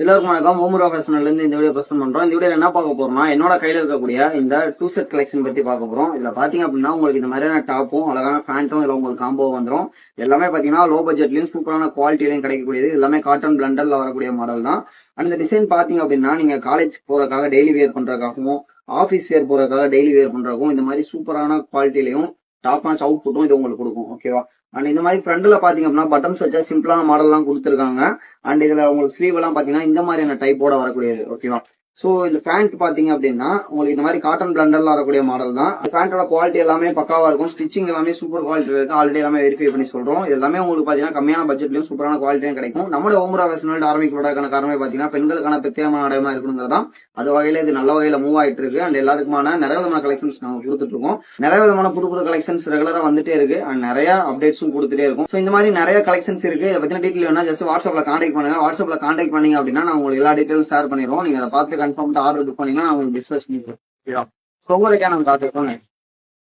எல்லாருக்கும் வணக்கம். ஓமுரா ஃபேஷன்ல இருந்து இந்த வீடியோ பிரசன்ட் பண்றோம். இந்த வீடியோ என்ன பார்க்க போறோம்னா, என்னோட கையில இருக்கக்கூடிய இந்த 2 செட் கலெக்ஷன் பத்தி பார்க்க போறோம். இதுல பாத்தீங்க அப்படின்னா உங்களுக்கு இந்த மாதிரியான டாப்பும் அழகான பேண்ட்டும் இதுல உங்களுக்கு காம்போ வந்துடும். எல்லாமே பாத்தீங்கன்னா லோ பட்ஜெட்லயும் சூப்பரான குவாலிட்டிலையும் கிடைக்கக்கூடியது. எல்லாமே காட்டன் பிளண்டர்ல வரக்கூடிய மாடல் தான். அண்ட் இந்த டிசைன் பாத்தீங்க அப்படின்னா நீங்க காலேஜ் போறதுக்காக டெய்லி வேர் பண்றதுக்காகவும் ஆஃபீஸ் வேர் போறதுக்காக டெய்லி வேர் பண்றதுக்கும் இந்த மாதிரி சூப்பரான குவாலிட்டிலையும் டாப் நாச் அவுட் புட்டும் இது உங்களுக்கு கொடுக்கும். ஓகேவா? அண்ட் இந்த மாதிரி ஃப்ரண்ட்ல பாத்தீங்க அப்படின்னா பட்டன்ஸ் வச்சா சிம்பிளான மாடல் தான் கொடுத்துருக்காங்க. அண்ட் இதுல உங்களுக்கு ஸ்லீவ் எல்லாம் பாத்தீங்கன்னா இந்த மாதிரியான டைப்போட வரக்கூடியது. ஓகேவா? சோ இந்த பேண்ட் பாத்தீங்க அப்படின்னா உங்களுக்கு இந்த மாதிரி காட்டன் பிளண்டர்ல வரக்கூடிய மாடல் தான். பேண்டோட குவாலிட்டி எல்லாமே பக்காவா இருக்கும். ஸ்டிச்சிங் எல்லாமே சூப்பர் குவாலிட்டி இருக்கு. ஆல்ரெடி எல்லாமே வெரிஃபை பண்ணி சொல்றோம். இது எல்லாமே உங்களுக்கு பாத்தீங்கன்னா கம்மியான பட்ஜெட்லயும் சூப்பரான குவாலிட்டியும் கிடைக்கும். நம்ம ஓமுரா ஃபேஷன் ஆரம்பிக்கிறதுக்கான காரணமே பாத்தீங்கன்னா பெண்களுக்கான பிரத்யேகமான அடையமா இருக்கணுங்கிறதான். அது வகையில இது நல்ல வகையில மூவ் ஆயிட்டு இருக்கு. அண்ட் எல்லாருக்குமான நிறைய விதமான கலெக்ஷன்ஸ் நாங்க கொடுத்துட்டு இருக்கோம். நிறைய விதமான புது புது கலெக்ஷன்ஸ் ரெகுலரா வந்துட்டே இருக்கு. அண்ட் நிறைய அப்டேட்ஸும் கொடுத்துட்டே இருக்கும். சோ இந்த மாதிரி நிறைய கலெக்ஷன்ஸ் இருக்கு. இதை பத்தின டீட்டெயில் வேணா ஜஸ்ட் வாட்ஸ்அப்ல கான்டாக்ட் பண்ணுங்க. வாட்ஸ்அப்ல கான்டாக்ட் பண்ணீங்க அப்படின்னா நான் உங்களுக்கு எல்லா டீட்டெயிலும் ஷேர் பண்ணிடுவோம். நீங்க அதை பார்த்து கன்ஃபார்ம் ஆர்டர் புக் பண்ணீங்கன்னா நான் உங்களுக்கு டிஸ்கஸ் பண்ணிடுவோம். ஸோ உங்களுக்கே நம்ம காத்துக்கோங்க.